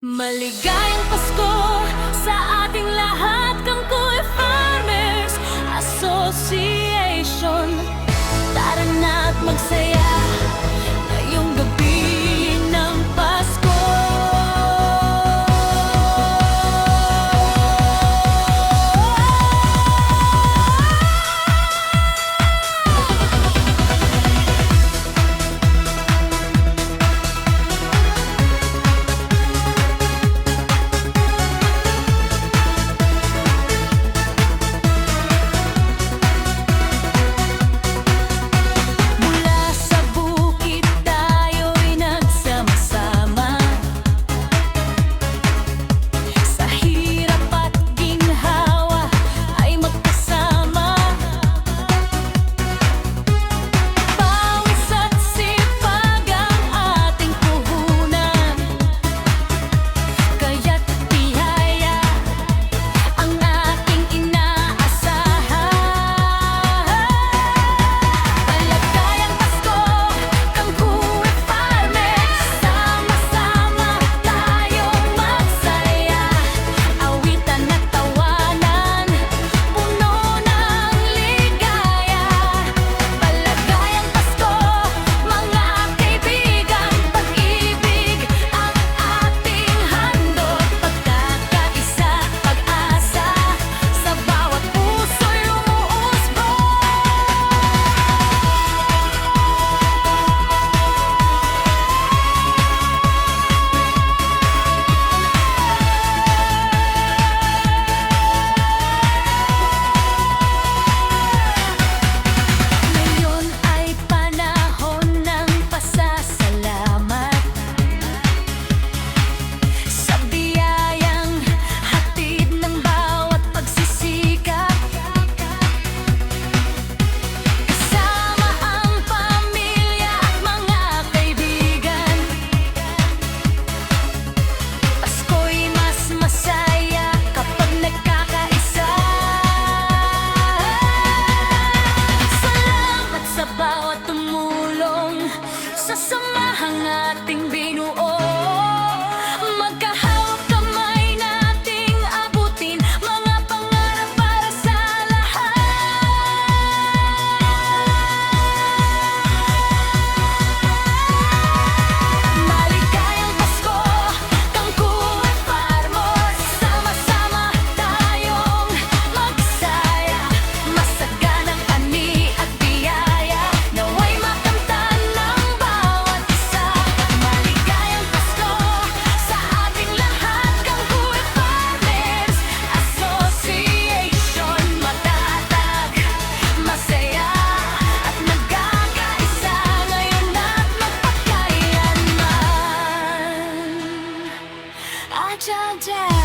Maligayang Pasko sa ating lahat, Kangkuy Farmers Association. Tara na't magsaya ngayong gabi ng Pasko. Sasamahang ating binuo, magkahawak kamay nating abutin mga pangarap para sa lahat. Maligayang Pasko, Kangkuy Farmers, sama-sama tayong magsaya, masaganang ani at biyaya, naway makamtan ng bawat isa. Maligayang Pasko sa ating lahat, Kangkuy Farmers Association. Matatag, masaya at nagkakaisa ngayon at magpakailanman. Adyan,